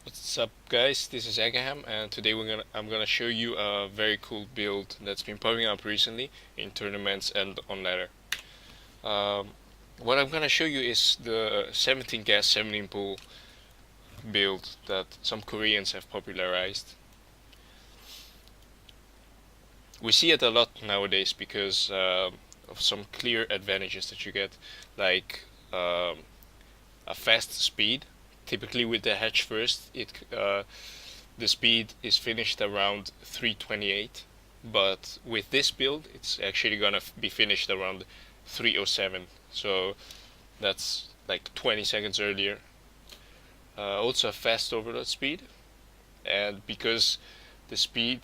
What's up, guys? This is Agaham, and today I'm gonna show you a very cool build that's been popping up recently in tournaments and on ladder. Um, what I'm gonna show you is the 17 gas 17 pool build that some Koreans have popularized. We see it a lot nowadays because of some clear advantages that you get, like a fast speed. Typically with the hatch first, the speed is finished around 328, but with this build it's actually gonna be finished around 307, so that's like 20 seconds earlier. Also a fast overload speed, and because the speed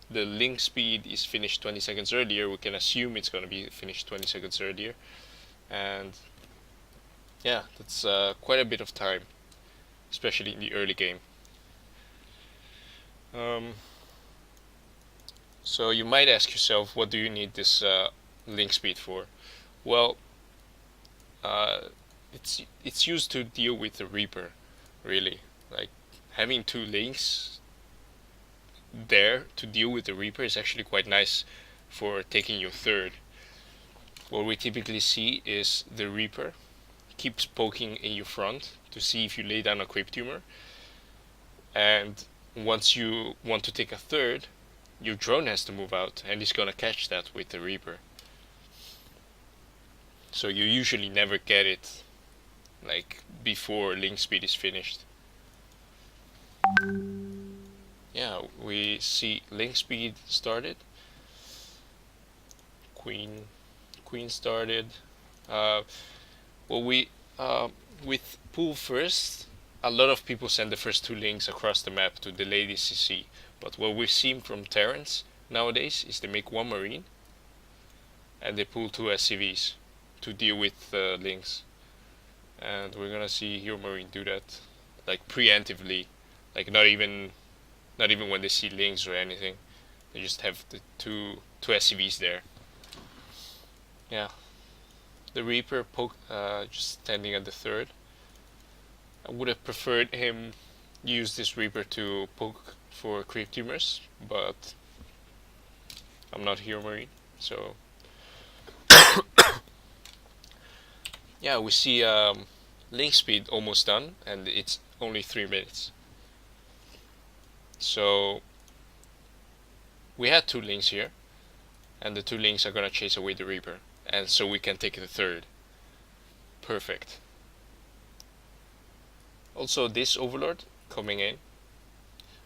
the link speed is finished 20 seconds earlier, we can assume it's gonna be finished 20 seconds earlier, and yeah, that's quite a bit of time, especially in the early game. Um, So you might ask yourself, what do you need this link speed for? Well, uh, it's used to deal with the Reaper, really. Like having two links there to deal with the Reaper is actually quite nice for taking your third. What we typically see is the Reaper keeps poking in your front to see if you lay down a Crypt Tumor, and once you want to take a third, your drone has to move out, and he's gonna catch that with the Reaper. So you usually never get it like before link speed is finished. Yeah, we see link speed started. Queen started. Uh, well, we with pool first, a lot of people send the first two links across the map to delay the CC. But what we've seen from Terrans nowadays is they make one Marine and they pull two SCVs to deal with links. And we're gonna see HeroMarine do that, like preemptively, like not even when they see links or anything. They just have the two SCVs there. Yeah, the Reaper just standing at the third. I would have preferred him use this Reaper to poke for creep tumors, but I'm not HeroMarine, so yeah, we see link speed almost done, and it's only 3 minutes. So we had two links here, and the two links are gonna chase away the Reaper, and so we can take the third. Perfect. Also, this Overlord coming in.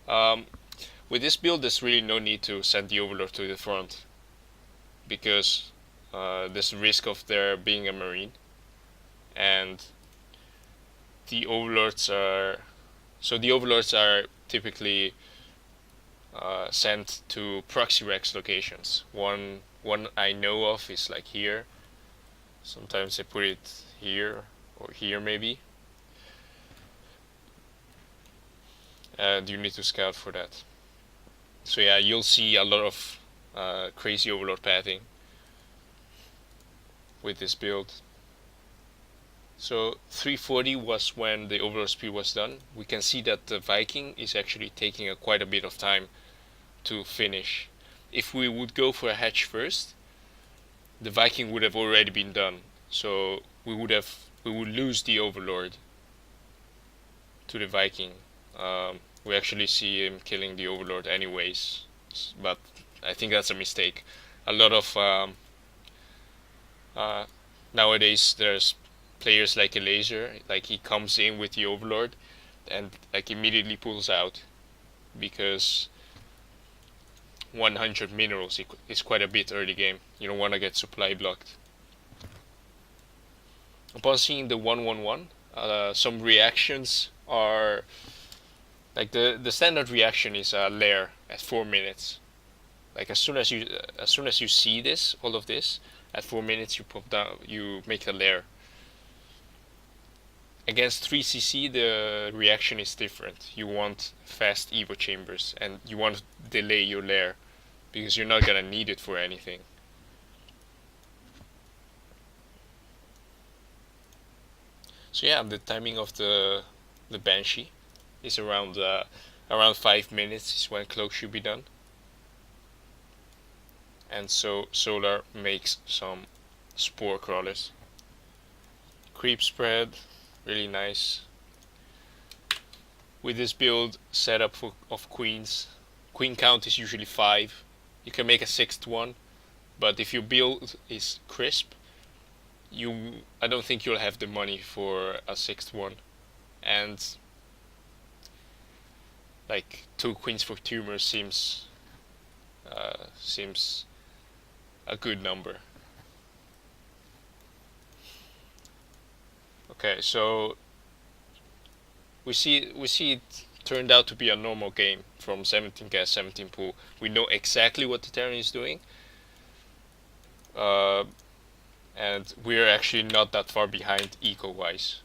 Um, with this build, there's really no need to send the Overlord to the front, because there's a risk of there being a Marine, and the Overlords are typically sent to proxy Rex locations. One I know of is like here. Sometimes they put it here or here maybe, and you need to scout for that. So yeah, you'll see a lot of crazy Overlord pathing with this build. So 340 was when the Overlord speed was done. We can see that the Viking is actually taking quite a bit of time to finish. If we would go for a hatch first, the Viking would have already been done. So we would lose the Overlord to the Viking. We actually see him killing the Overlord anyways, but I think that's a mistake. A lot of nowadays there's players like a laser, like he comes in with the Overlord and like immediately pulls out, because 100 minerals is quite a bit early game. You don't want to get supply blocked. Upon seeing the 111, some reactions are like the standard reaction is a lair at 4 minutes. Like as soon as you see this, all of this, at 4 minutes you pop down, you make a lair. Against 3cc, the reaction is different. You want fast evo chambers, and you want to delay your lair, because you're not gonna need it for anything. So yeah, the timing of the Banshee is around 5 minutes is when cloak should be done. And so Solar makes some spore crawlers. Creep spread, really nice. With this build setup of queens, queen count is usually 5. You can make a 6th one, but if your build is crisp, I don't think you'll have the money for a 6th one. And like 2 queens for tumor seems a good number. Okay, so we see it turned out to be a normal game from 17 gas 17 pool. We know exactly what the Terran is doing, and we're actually not that far behind eco wise.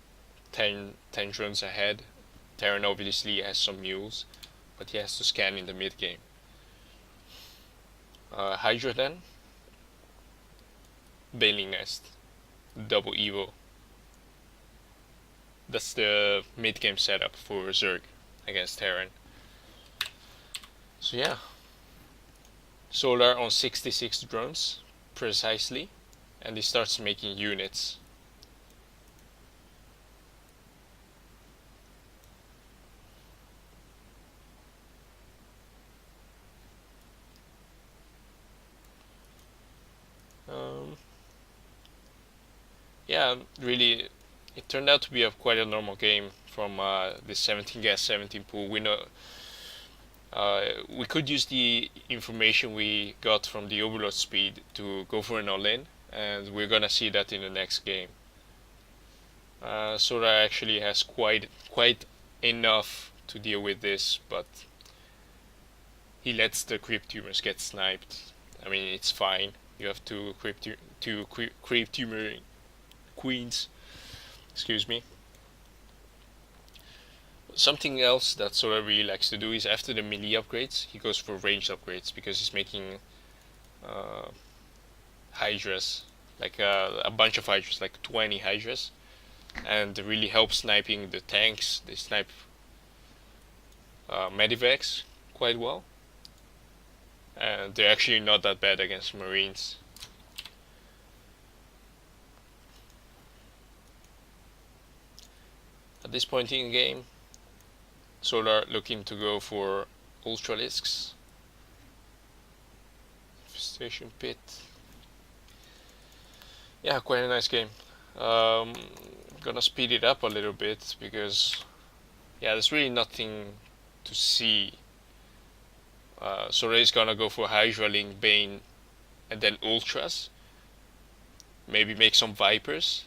10 drones ahead. Terran obviously has some mules, but he has to scan in the mid game. Hydra then, Baneling Nest, double Evo. That's the mid game setup for Zerg against Terran. So yeah, Solar on 66 drones precisely, and he starts making units. Yeah, really, it turned out to be quite a normal game from the 17 gas 17 pool. We know we could use the information we got from the overload speed to go for an all-in, and we're gonna see that in the next game. Sora actually has quite enough to deal with this, but he lets the creep tumors get sniped. I mean, it's fine. You have two creep tumor queens. Excuse me. Something else that Sora really likes to do is after the melee upgrades, he goes for ranged upgrades because he's making hydras, like a bunch of hydras, like 20 hydras, and it really helps sniping the tanks. They snipe medivacs quite well, and they're actually not that bad against marines. At this point in the game, Solar looking to go for Ultralisks. Station Pit. Yeah, quite a nice game. Gonna speed it up a little bit because, yeah, there's really nothing to see. Solar is gonna go for Hydra, Link, Bane, and then Ultras. Maybe make some Vipers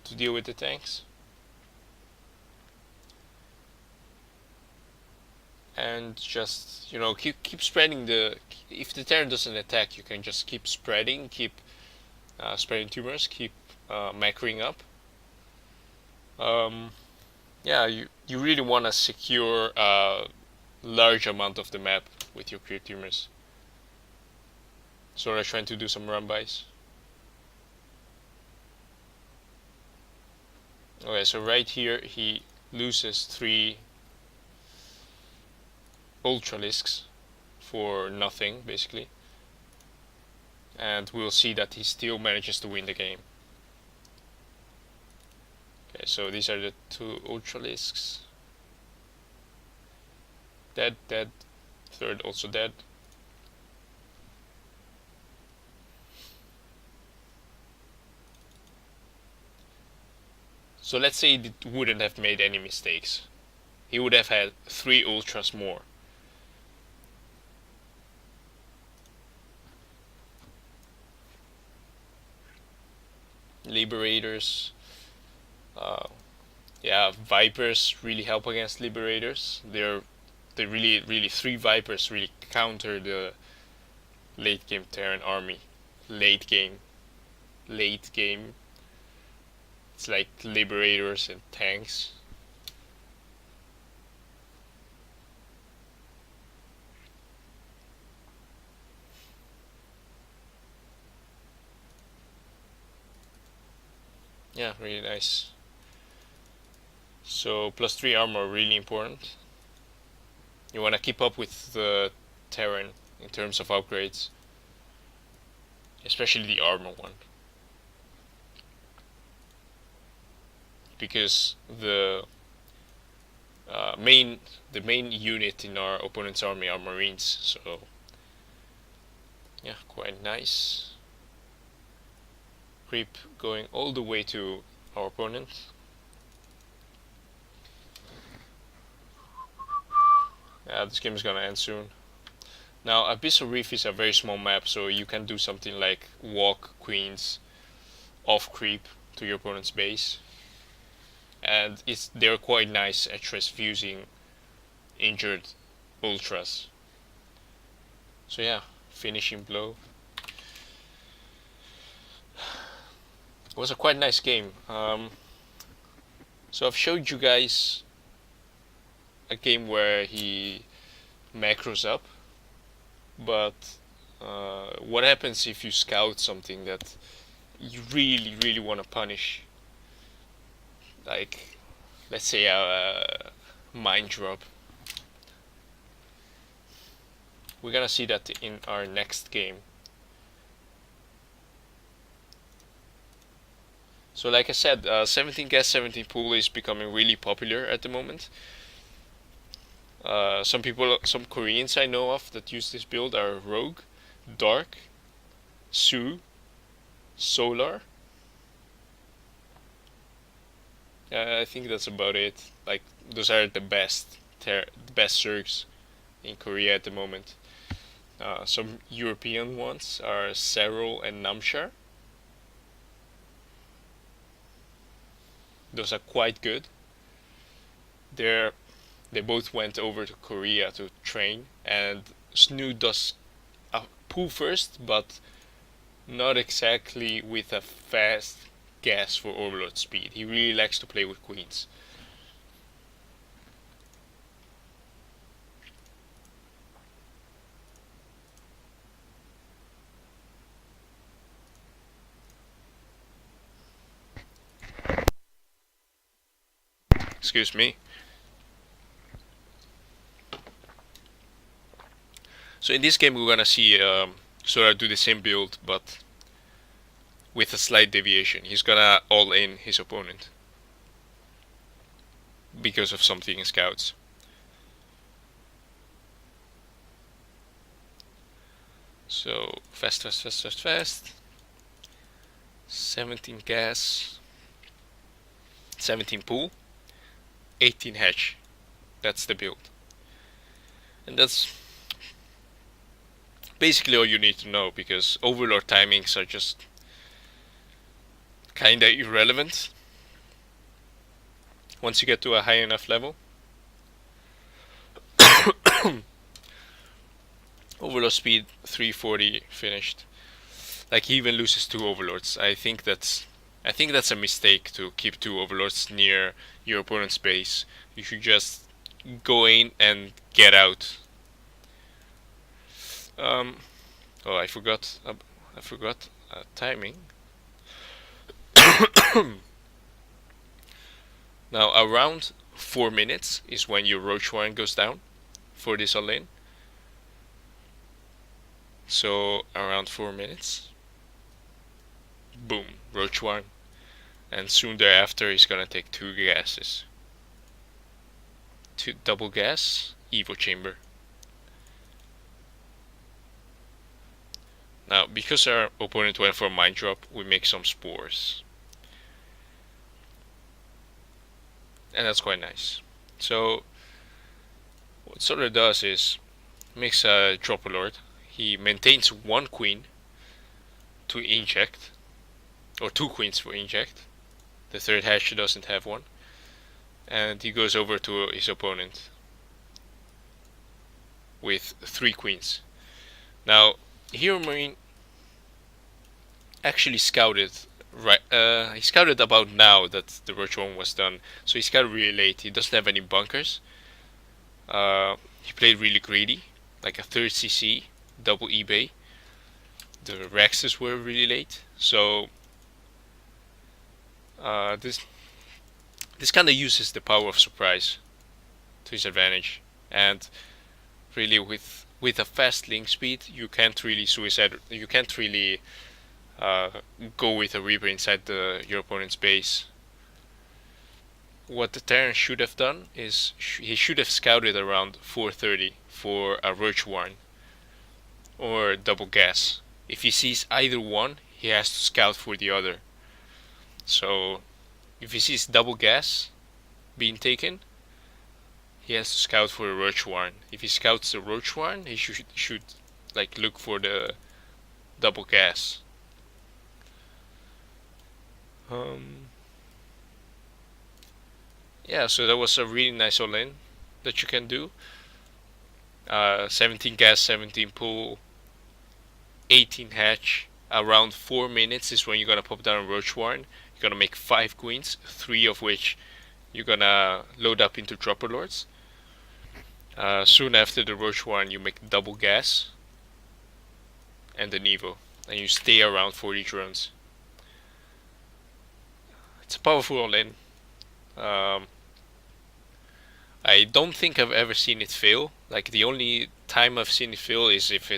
to deal with the tanks. And just, you know, keep spreading the. If the Terran doesn't attack, you can just keep spreading, spreading tumors, keep macroing up. Yeah, you really want to secure a large amount of the map with your creep tumors. So I'm trying to do some run-bys. Okay, so right here he loses 3 Ultralisks for nothing, basically. And we'll see that he still manages to win the game. Okay, so these are the 2 Ultralisks. Dead, dead. Third also dead. So let's say he wouldn't have made any mistakes. He would have had 3 Ultras more. Liberators. Yeah, Vipers really help against Liberators. They really 3 Vipers really counter the late game Terran army. Late game. It's like Liberators and tanks. Yeah, really nice. So +3 armor really important. You want to keep up with the Terran in terms of upgrades, especially the armor one, because the main unit in our opponent's army are Marines. So yeah, quite nice. Creep going all the way to our opponent. This game is gonna end soon. Now, Abyssal Reef is a very small map, so you can do something like walk queens off creep to your opponent's base, and they're quite nice at transfusing injured ultras. So yeah, finishing blow. It was a quite nice game. So I've showed you guys a game where he macros up, but what happens if you scout something that you really want to punish, like let's say a mine drop? We're gonna see that in our next game. So like I said, 17 gas 17 pool is becoming really popular at the moment. Some Koreans I know of that use this build are Rogue, Dark, Su, Solar. I think that's about it. Like, those are the best zergs in Korea at the moment. Some European ones are Serral and Namshar. Those are quite good. They both went over to Korea to train, and Snoo does a pull first, but not exactly with a fast gas for overload speed. He really likes to play with queens. Excuse me. So in this game we're gonna see Sora do the same build, but with a slight deviation. He's gonna all in his opponent because of something in scouts. So fast. 17 gas, 17 pool, 18 hatch. That's the build. And that's basically all you need to know, because overlord timings are just kinda irrelevant once you get to a high enough level. Overlord speed 340 finished. Like, he even loses 2 overlords. I think that's a mistake to keep 2 overlords near your opponent's base. You should just go in and get out. Oh, I forgot timing. Now around 4 minutes is when your roach warren goes down for this all in. So around 4 minutes, boom, roach warren, and soon thereafter he's gonna take 2 gases, 2 double gas evo chamber. Now, because our opponent went for a mine drop, we make some spores, and that's quite nice. So what Solar does is makes a drop alert. He maintains 1 queen to inject, or 2 queens for inject. The third hatch doesn't have one, and he goes over to his opponent with 3 queens. Now, HeroMarine actually scouted he scouted about now that the roach one was done, so he scouted really late. He doesn't have any bunkers. He played really greedy, like a 3rd CC, double eBay. The Rexes were really late, so this kind of uses the power of surprise to his advantage, and really with a fast link speed, you can't really go with a Reaper inside your opponent's base. What the Terran should have done is he should have scouted around 4:30 for a Roach Warren or double gas. If he sees either one, he has to scout for the other. So if he sees double gas being taken, he has to scout for a Roach Warren. If he scouts the Roach Warren, he should like look for the double gas. Yeah, so that was a really nice all-in that you can do. 17 gas, 17 pull, 18 hatch. Around 4 minutes is when you're gonna pop down a Roach Warren. You're gonna make 5 queens, 3 of which you're gonna load up into Dropper Lords. Soon after the Roach Warren, you make double gas and an Evo, and you stay around 40 drones. It's a powerful all-in. I don't think I've ever seen it fail. Like, the only time I've seen it fail is if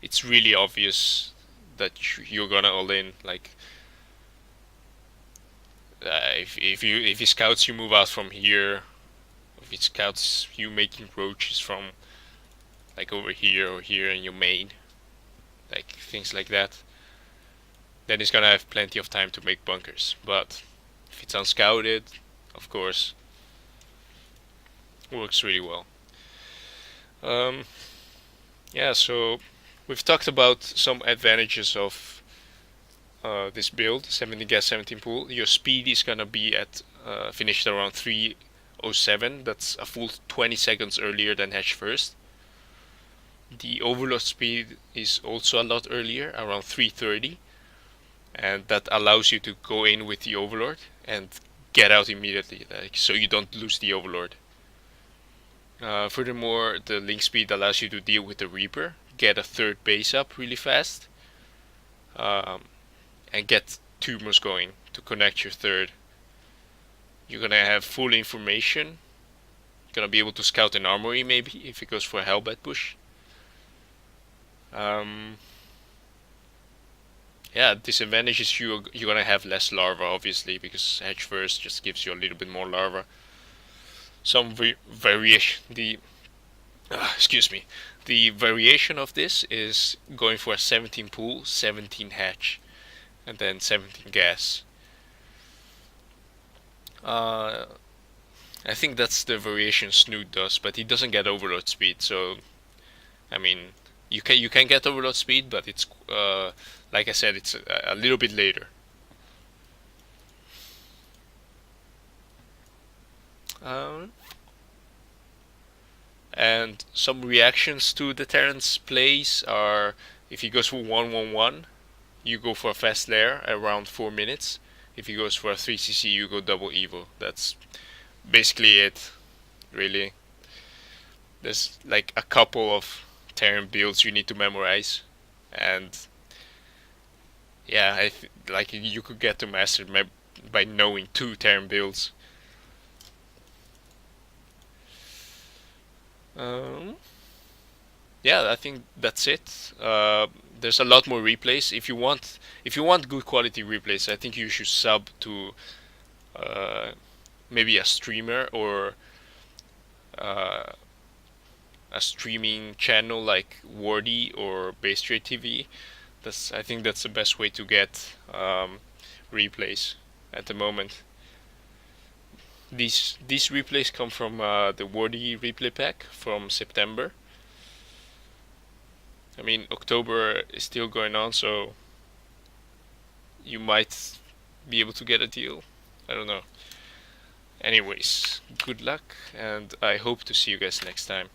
it's really obvious that you're gonna all in. Like, if he scouts you move out from here, if he scouts you making roaches from like over here or here in your main, like things like that, then he's gonna have plenty of time to make bunkers. But if it's unscouted, of course, works really well. Yeah, so we've talked about some advantages of this build, 17 gas, 17 pull. Your speed is gonna be at finished around 3:07. That's a full 20 seconds earlier than hatch first. The overload speed is also a lot earlier, around 3:30, and that allows you to go in with the overlord and get out immediately, like, so you don't lose the overlord. Furthermore, the link speed allows you to deal with the Reaper, get a third base up really fast, and get tumors going to connect your third. You're gonna have full information. You're gonna be able to scout an armory maybe if it goes for a Hellbat push. Yeah, disadvantage is you're gonna have less larva, obviously, because hatch first just gives you a little bit more larva. Some variation. The variation of this is going for a 17 pull, 17 hatch, and then 17 gas. I think that's the variation Snoot does, but he doesn't get overload speed. So, I mean, you can get overload speed, but it's like I said, it's a little bit later. And some reactions to the Terran's plays are, if he goes for 1-1-1, you go for a fast lair around 4 minutes. If he goes for a 3cc, you go double Evo. That's basically it, really. There's like a couple of Terran builds you need to memorize, and yeah, like you could get to master by knowing 2 Terran builds. Yeah, I think that's it. There's a lot more replays. If you want good quality replays, I think you should sub to maybe a streamer or a streaming channel like Wardi or BaseTrade TV. I think that's the best way to get replays at the moment. These replays come from the wardi replay pack from September. I mean, October is still going on, so you might be able to get a deal. I don't know. Anyways, good luck, and I hope to see you guys next time.